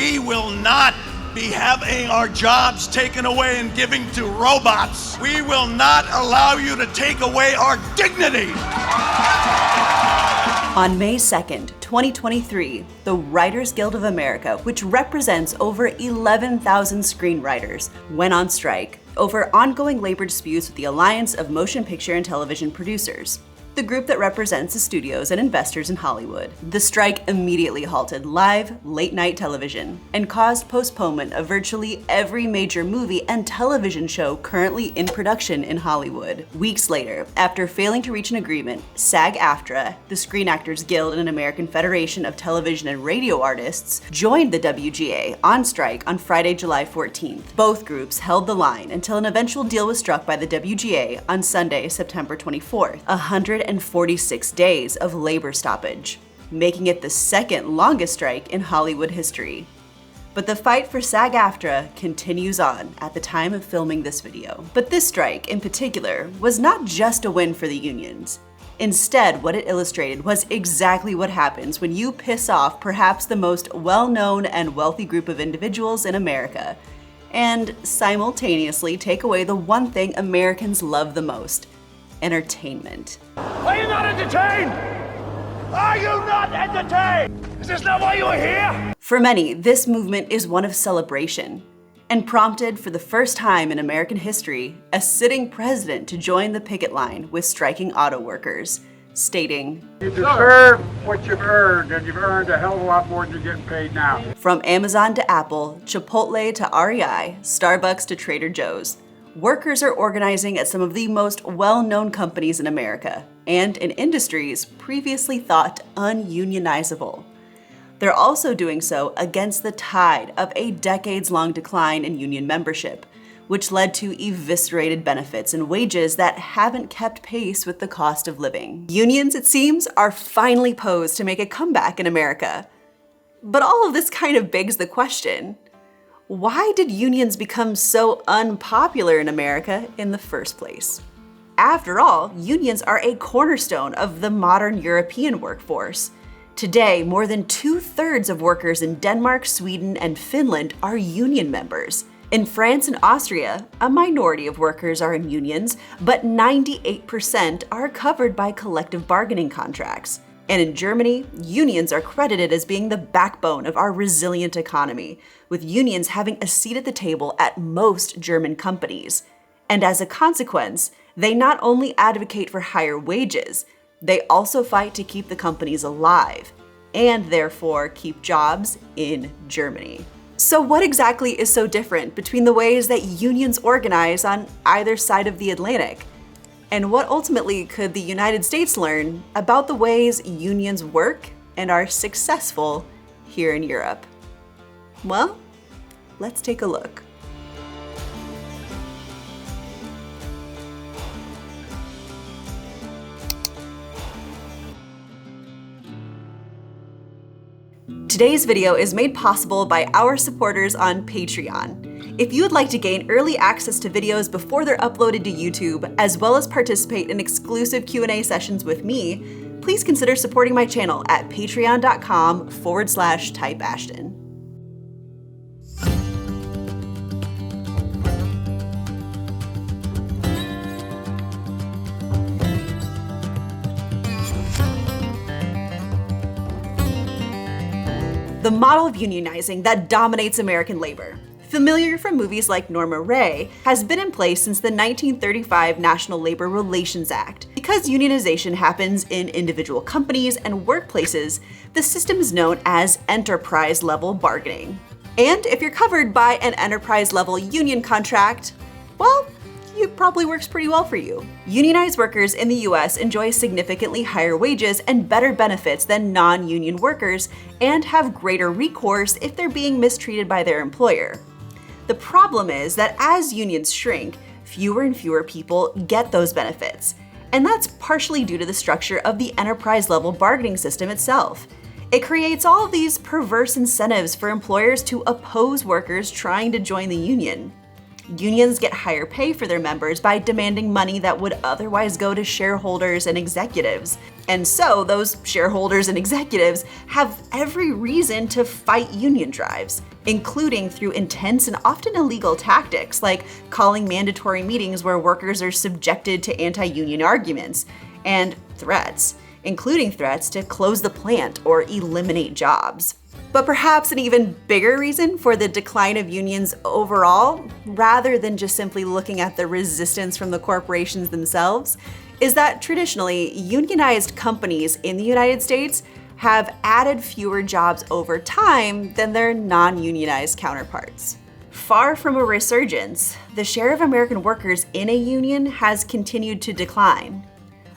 We will not be having our jobs taken away and giving to robots. We will not allow you to take away our dignity. On May 2nd, 2023, the Writers Guild of America, which represents over 11,000 screenwriters, went on strike over ongoing labor disputes with the Alliance of Motion Picture and Television Producers, the group that represents the studios and investors in Hollywood. The strike immediately halted live, late-night television and caused postponement of virtually every major movie and television show currently in production in Hollywood. Weeks later, after failing to reach an agreement, SAG-AFTRA, the Screen Actors Guild and American Federation of Television and Radio Artists, joined the WGA on strike on Friday, July 14th. Both groups held the line until an eventual deal was struck by the WGA on Sunday, September 24th. 146 days of labor stoppage, making it the second longest strike in Hollywood history. But the fight for SAG-AFTRA continues on at the time of filming this video. But this strike, in particular, was not just a win for the unions. Instead, what it illustrated was exactly what happens when you piss off perhaps the most well-known and wealthy group of individuals in America, and simultaneously take away the one thing Americans love the most: entertainment. Are you not entertained? Are you not entertained? Is this not why you are here? For many, this movement is one of celebration, and prompted for the first time in American history a sitting president to join the picket line with striking auto workers, stating, "You deserve what you've earned, and you've earned a hell of a lot more than you're getting paid now." From Amazon to Apple, Chipotle to REI, Starbucks to Trader Joe's, workers are organizing at some of the most well-known companies in America, and in industries previously thought ununionizable. They're also doing so against the tide of a decades-long decline in union membership, which led to eviscerated benefits and wages that haven't kept pace with the cost of living. Unions, it seems, are finally posed to make a comeback in America. But all of this kind of begs the question: why did unions become so unpopular in America in the first place? After all, unions are a cornerstone of the modern European workforce. Today, more than 2/3 of workers in Denmark, Sweden, and Finland are union members. In France and Austria, a minority of workers are in unions, but 98% are covered by collective bargaining contracts. And in Germany, unions are credited as being the backbone of our resilient economy, with unions having a seat at the table at most German companies. And as a consequence, they not only advocate for higher wages, they also fight to keep the companies alive, and therefore keep jobs in Germany. So what exactly is so different between the ways that unions organize on either side of the Atlantic? And what ultimately could the United States learn about the ways unions work and are successful here in Europe? Well, let's take a look. Today's video is made possible by our supporters on Patreon. If you would like to gain early access to videos before they're uploaded to YouTube, as well as participate in exclusive Q&A sessions with me, please consider supporting my channel at patreon.com/typeashton. The model of unionizing that dominates American labor, familiar from movies like Norma Rae, has been in place since the 1935 National Labor Relations Act. Because unionization happens in individual companies and workplaces, the system is known as enterprise-level bargaining. And if you're covered by an enterprise-level union contract, well, it probably works pretty well for you. Unionized workers in the US enjoy significantly higher wages and better benefits than non-union workers, and have greater recourse if they're being mistreated by their employer. The problem is that as unions shrink, fewer and fewer people get those benefits, and that's partially due to the structure of the enterprise-level bargaining system itself. It creates all of these perverse incentives for employers to oppose workers trying to join the union. Unions get higher pay for their members by demanding money that would otherwise go to shareholders and executives. And so those shareholders and executives have every reason to fight union drives, including through intense and often illegal tactics like calling mandatory meetings where workers are subjected to anti-union arguments, and threats, including threats to close the plant or eliminate jobs. But perhaps an even bigger reason for the decline of unions overall, rather than just simply looking at the resistance from the corporations themselves, is that traditionally, unionized companies in the United States have added fewer jobs over time than their non-unionized counterparts. Far from a resurgence, the share of American workers in a union has continued to decline.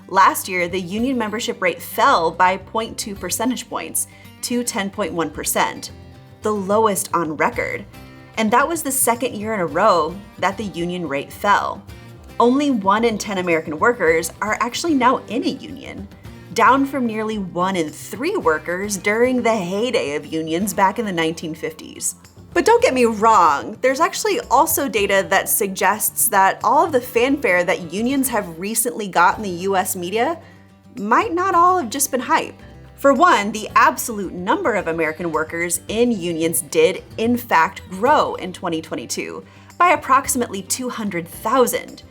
Last year, the union membership rate fell by 0.2 percentage points to 10.1%, the lowest on record. And that was the second year in a row that the union rate fell. Only 1 in 10 American workers are actually now in a union, down from nearly 1 in 3 workers during the heyday of unions back in the 1950s. But don't get me wrong, there's actually also data that suggests that all of the fanfare that unions have recently got in the US media might not all have just been hype. For one, the absolute number of American workers in unions did, in fact, grow in 2022 by approximately 200,000.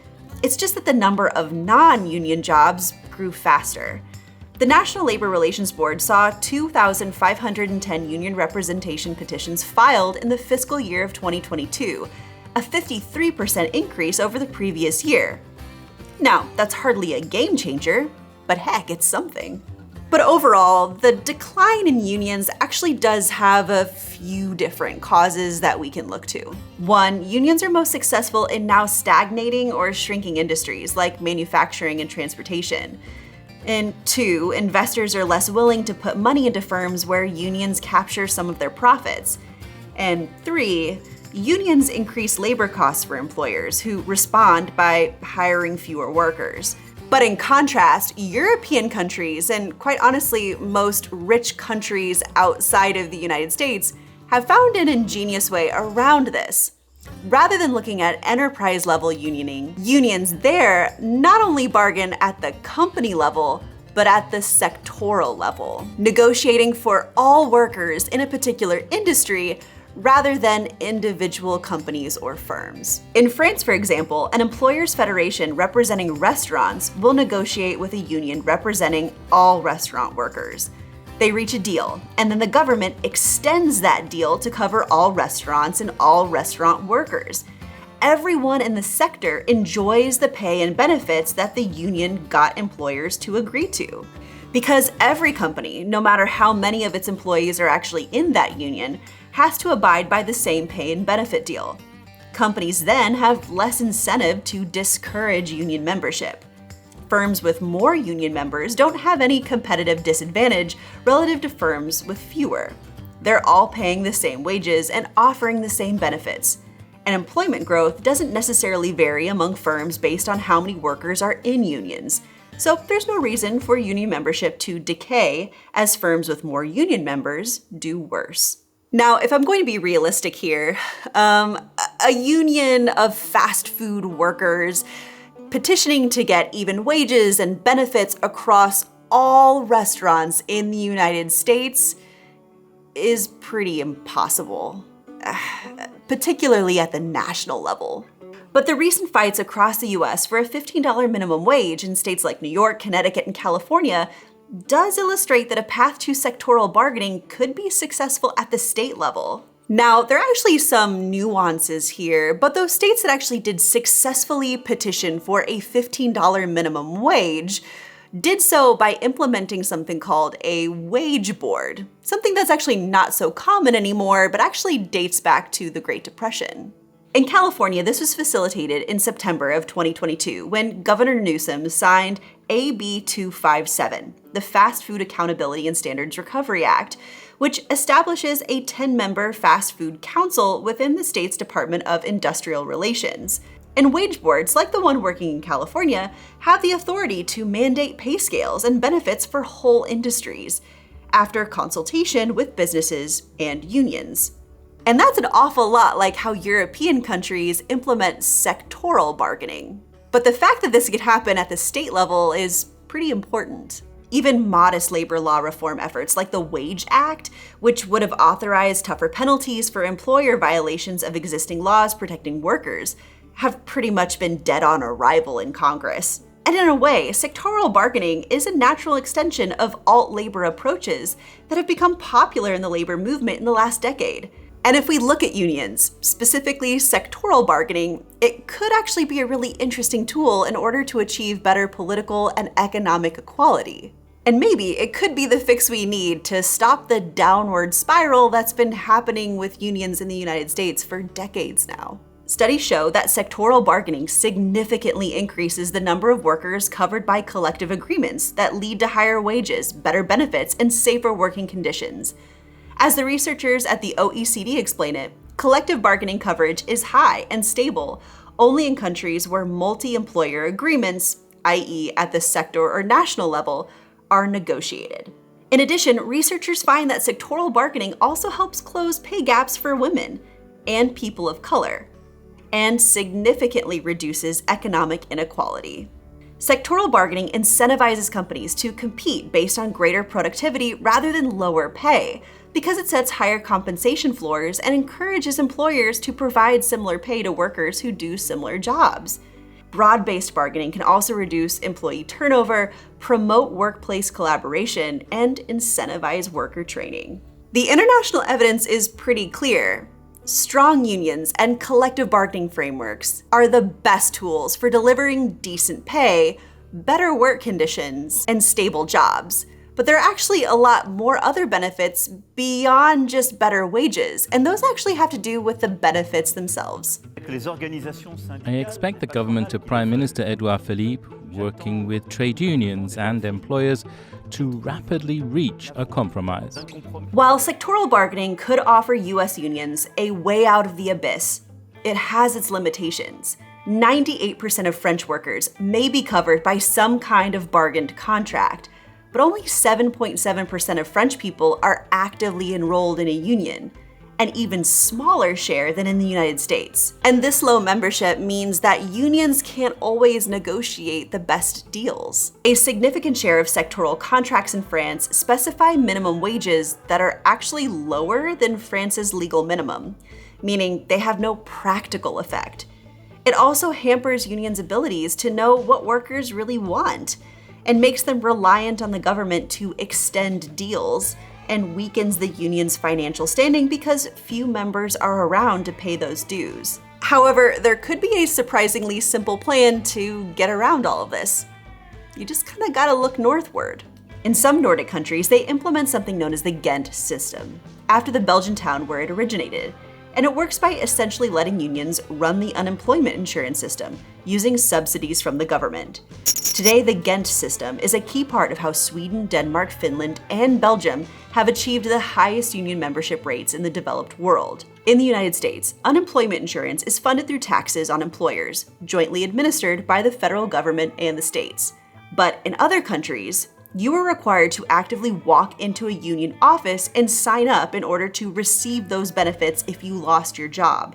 It's just that the number of non-union jobs grew faster. The National Labor Relations Board saw 2,510 union representation petitions filed in the fiscal year of 2022, a 53% increase over the previous year. Now, that's hardly a game changer, but heck, it's something. But overall, the decline in unions actually does have a few different causes that we can look to. One, unions are most successful in now stagnating or shrinking industries like manufacturing and transportation. And 2, investors are less willing to put money into firms where unions capture some of their profits. And 3, unions increase labor costs for employers who respond by hiring fewer workers. But in contrast, European countries, and quite honestly, most rich countries outside of the United States, have found an ingenious way around this. Rather than looking at enterprise-level unioning, unions there not only bargain at the company level, but at the sectoral level, negotiating for all workers in a particular industry rather than individual companies or firms. In France, for example, an employers' federation representing restaurants will negotiate with a union representing all restaurant workers. They reach a deal, and then the government extends that deal to cover all restaurants and all restaurant workers. Everyone in the sector enjoys the pay and benefits that the union got employers to agree to. Because every company, no matter how many of its employees are actually in that union, has to abide by the same pay and benefit deal. Companies then have less incentive to discourage union membership. Firms with more union members don't have any competitive disadvantage relative to firms with fewer. They're all paying the same wages and offering the same benefits. And employment growth doesn't necessarily vary among firms based on how many workers are in unions. So there's no reason for union membership to decay as firms with more union members do worse. Now, if I'm going to be realistic here, a union of fast food workers petitioning to get even wages and benefits across all restaurants in the United States is pretty impossible, particularly at the national level. But the recent fights across the US for a $15 minimum wage in states like New York, Connecticut, and California does illustrate that a path to sectoral bargaining could be successful at the state level. Now, there are actually some nuances here, but those states that actually did successfully petition for a $15 minimum wage did so by implementing something called a wage board, something that's actually not so common anymore, but actually dates back to the Great Depression. In California, this was facilitated in September of 2022 when Governor Newsom signed AB 257, the Fast Food Accountability and Standards Recovery Act, which establishes a 10-member fast food council within the state's Department of Industrial Relations. And wage boards, like the one working in California, have the authority to mandate pay scales and benefits for whole industries, after consultation with businesses and unions. And that's an awful lot like how European countries implement sectoral bargaining. But the fact that this could happen at the state level is pretty important. Even modest labor law reform efforts like the Wage Act, which would have authorized tougher penalties for employer violations of existing laws protecting workers, have pretty much been dead on arrival in Congress. And in a way, sectoral bargaining is a natural extension of alt-labor approaches that have become popular in the labor movement in the last decade. And if we look at unions, specifically sectoral bargaining, it could actually be a really interesting tool in order to achieve better political and economic equality. And maybe it could be the fix we need to stop the downward spiral that's been happening with unions in the United States for decades now. Studies show that sectoral bargaining significantly increases the number of workers covered by collective agreements that lead to higher wages, better benefits, and safer working conditions. As the researchers at the OECD explain it, collective bargaining coverage is high and stable only in countries where multi-employer agreements, i.e. at the sector or national level, are negotiated. In addition, researchers find that sectoral bargaining also helps close pay gaps for women and people of color, and significantly reduces economic inequality. Sectoral bargaining incentivizes companies to compete based on greater productivity rather than lower pay, because it sets higher compensation floors and encourages employers to provide similar pay to workers who do similar jobs. Broad-based bargaining can also reduce employee turnover, promote workplace collaboration, and incentivize worker training. The international evidence is pretty clear. Strong unions and collective bargaining frameworks are the best tools for delivering decent pay, better work conditions, and stable jobs. But there are actually a lot more other benefits beyond just better wages, and those actually have to do with the benefits themselves. I expect the government of Prime Minister Edouard Philippe, working with trade unions and employers, to rapidly reach a compromise. While sectoral bargaining could offer US unions a way out of the abyss, it has its limitations. 98% of French workers may be covered by some kind of bargained contract, but only 7.7% of French people are actively enrolled in a union, an even smaller share than in the United States. And this low membership means that unions can't always negotiate the best deals. A significant share of sectoral contracts in France specify minimum wages that are actually lower than France's legal minimum, meaning they have no practical effect. It also hampers unions' abilities to know what workers really want, and makes them reliant on the government to extend deals, and weakens the union's financial standing because few members are around to pay those dues. However, there could be a surprisingly simple plan to get around all of this. You just kind of gotta look northward. In some Nordic countries, they implement something known as the Ghent system, after the Belgian town where it originated. And it works by essentially letting unions run the unemployment insurance system, using subsidies from the government. Today, the Ghent system is a key part of how Sweden, Denmark, Finland, and Belgium have achieved the highest union membership rates in the developed world. In the United States, unemployment insurance is funded through taxes on employers, jointly administered by the federal government and the states. But in other countries, you are required to actively walk into a union office and sign up in order to receive those benefits if you lost your job.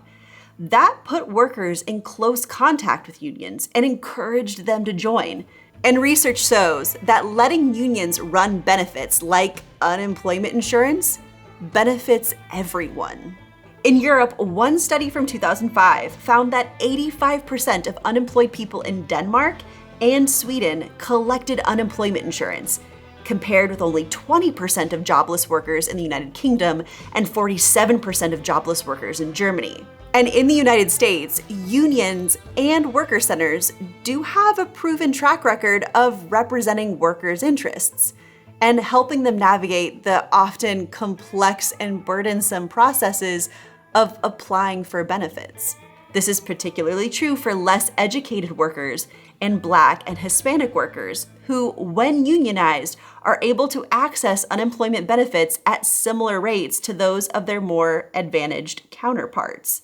That put workers in close contact with unions and encouraged them to join. And research shows that letting unions run benefits like unemployment insurance benefits everyone. In Europe, one study from 2005 found that 85% of unemployed people in Denmark and Sweden collected unemployment insurance, compared with only 20% of jobless workers in the United Kingdom and 47% of jobless workers in Germany. And in the United States, unions and worker centers do have a proven track record of representing workers' interests and helping them navigate the often complex and burdensome processes of applying for benefits. This is particularly true for less educated workers and Black and Hispanic workers who, when unionized, are able to access unemployment benefits at similar rates to those of their more advantaged counterparts.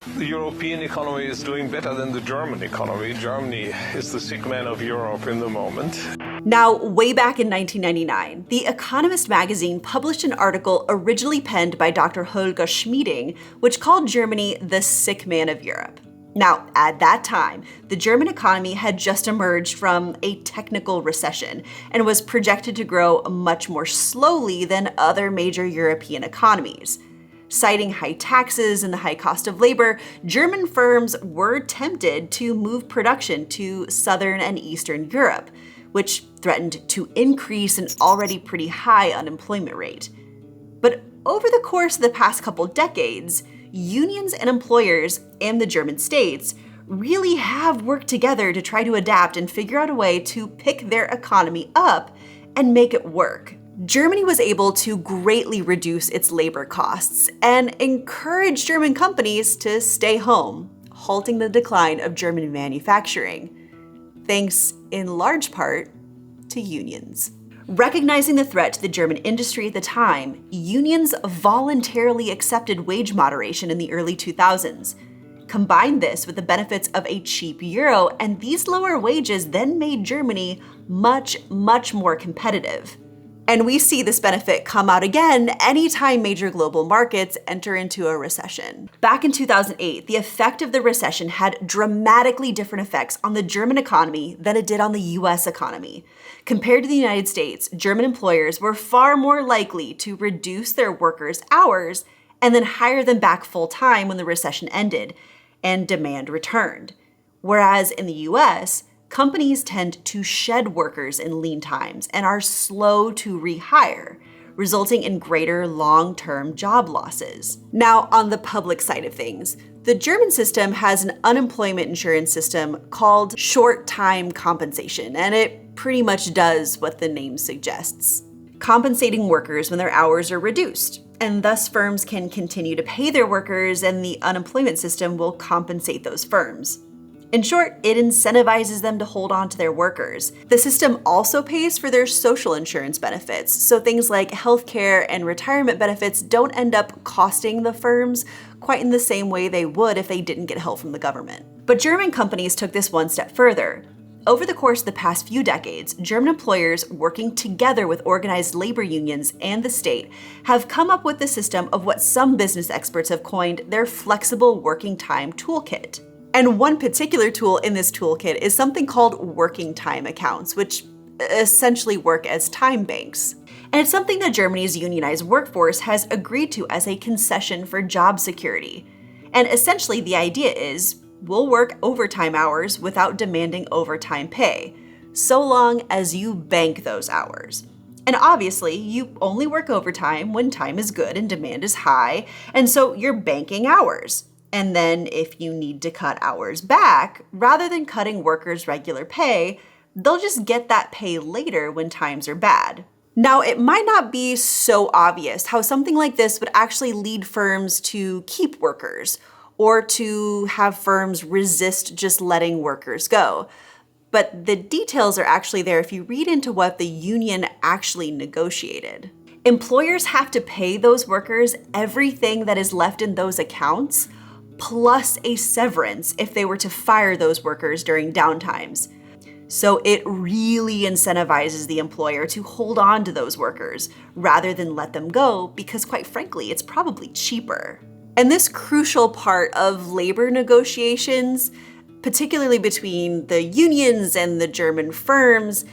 The European economy is doing better than the German economy. Germany is the sick man of Europe in the moment. Now, way back in 1999, The Economist magazine published an article originally penned by Dr. Holger Schmieding, which called Germany the sick man of Europe. Now, at that time, the German economy had just emerged from a technical recession and was projected to grow much more slowly than other major European economies. Citing high taxes and the high cost of labor, German firms were tempted to move production to Southern and Eastern Europe, which threatened to increase an already pretty high unemployment rate. But over the course of the past couple decades, unions and employers and the German states really have worked together to try to adapt and figure out a way to pick their economy up and make it work. Germany was able to greatly reduce its labor costs and encourage German companies to stay home, halting the decline of German manufacturing, thanks in large part to unions. Recognizing the threat to the German industry at the time, unions voluntarily accepted wage moderation in the early 2000s. Combine this with the benefits of a cheap euro, and these lower wages then made Germany much, much more competitive. And we see this benefit come out again anytime major global markets enter into a recession. Back in 2008, the effect of the recession had dramatically different effects on the German economy than it did on the US economy. Compared to the United States, German employers were far more likely to reduce their workers' hours and then hire them back full-time when the recession ended and demand returned. Whereas in the US, companies tend to shed workers in lean times and are slow to rehire, resulting in greater long-term job losses. Now, on the public side of things, the German system has an unemployment insurance system called short-time compensation, and it pretty much does what the name suggests, compensating workers when their hours are reduced. And thus firms can continue to pay their workers, and the unemployment system will compensate those firms. In short, it incentivizes them to hold on to their workers. The system also pays for their social insurance benefits, so things like healthcare and retirement benefits don't end up costing the firms quite in the same way they would if they didn't get help from the government. But German companies took this one step further. Over the course of the past few decades, German employers working together with organized labor unions and the state have come up with the system of what some business experts have coined their flexible working time toolkit. And one particular tool in this toolkit is something called working time accounts, which essentially work as time banks. And it's something that Germany's unionized workforce has agreed to as a concession for job security. And essentially the idea is, we'll work overtime hours without demanding overtime pay, so long as you bank those hours. And obviously, you only work overtime when time is good and demand is high, and so you're banking hours. And then if you need to cut hours back, rather than cutting workers' regular pay, they'll just get that pay later when times are bad. Now, it might not be so obvious how something like this would actually lead firms to keep workers or to have firms resist just letting workers go. But the details are actually there if you read into what the union actually negotiated. Employers have to pay those workers everything that is left in those accounts, plus a severance if they were to fire those workers during downtimes. So it really incentivizes the employer to hold on to those workers rather than let them go because, quite frankly, it's probably cheaper. And this crucial part of labor negotiations, particularly between the unions and the German firms,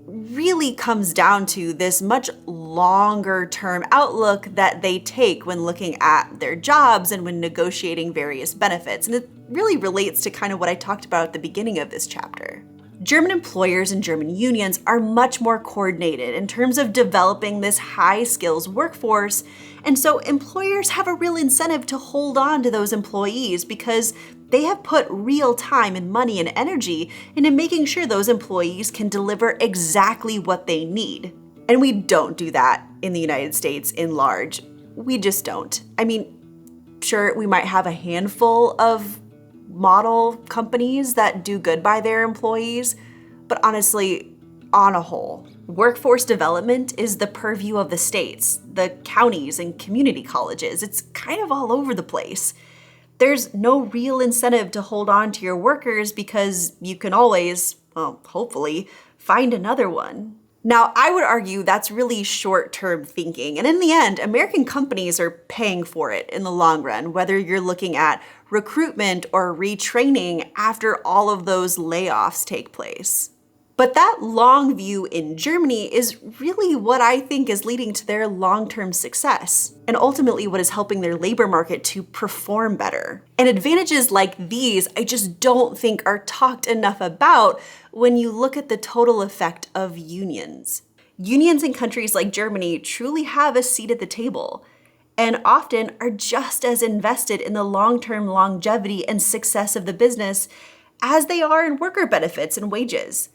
really comes down to this much longer term outlook that they take when looking at their jobs and when negotiating various benefits. And it really relates to kind of what I talked about at the beginning of this chapter. German employers and German unions are much more coordinated in terms of developing this high skills workforce. And so employers have a real incentive to hold on to those employees because they have put real time and money and energy into making sure those employees can deliver exactly what they need. And we don't do that in the United States in large. We just don't. I mean, sure, we might have a handful of model companies that do good by their employees, but honestly, on a whole, workforce development is the purview of the states, the counties, and community colleges. It's kind of all over the place. There's no real incentive to hold on to your workers because you can always, well, hopefully, find another one. Now, I would argue that's really short-term thinking, and in the end, American companies are paying for it in the long run, whether you're looking at recruitment or retraining after all of those layoffs take place. But that long view in Germany is really what I think is leading to their long-term success, and ultimately what is helping their labor market to perform better. And advantages like these, I just don't think are talked enough about when you look at the total effect of unions. Unions in countries like Germany truly have a seat at the table, and often are just as invested in the long-term longevity and success of the business as they are in worker benefits and wages.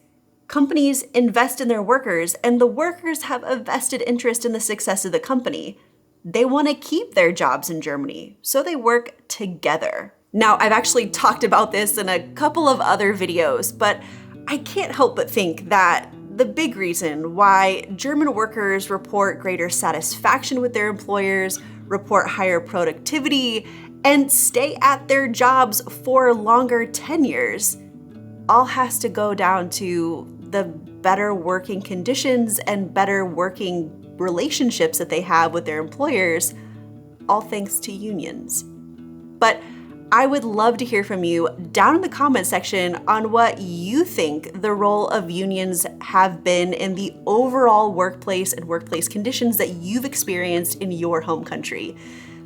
Companies invest in their workers, and the workers have a vested interest in the success of the company. They want to keep their jobs in Germany, so they work together. Now, I've actually talked about this in a couple of other videos, but I can't help but think that the big reason why German workers report greater satisfaction with their employers, report higher productivity, and stay at their jobs for longer tenures all has to go down to the better working conditions and better working relationships that they have with their employers, all thanks to unions. But I would love to hear from you down in the comment section on what you think the role of unions have been in the overall workplace and workplace conditions that you've experienced in your home country.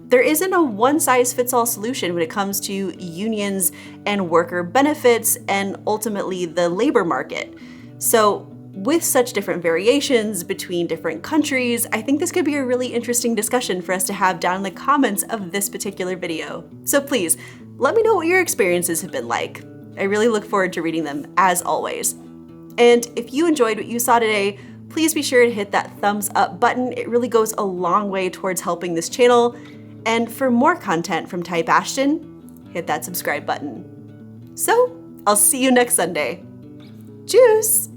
There isn't a one-size-fits-all solution when it comes to unions and worker benefits and ultimately the labor market. So with such different variations between different countries, I think this could be a really interesting discussion for us to have down in the comments of this particular video. So please, let me know what your experiences have been like. I really look forward to reading them, as always. And if you enjoyed what you saw today, please be sure to hit that thumbs up button. It really goes a long way towards helping this channel. And for more content from Type Ashton, hit that subscribe button. So, I'll see you next Sunday. Tschüss!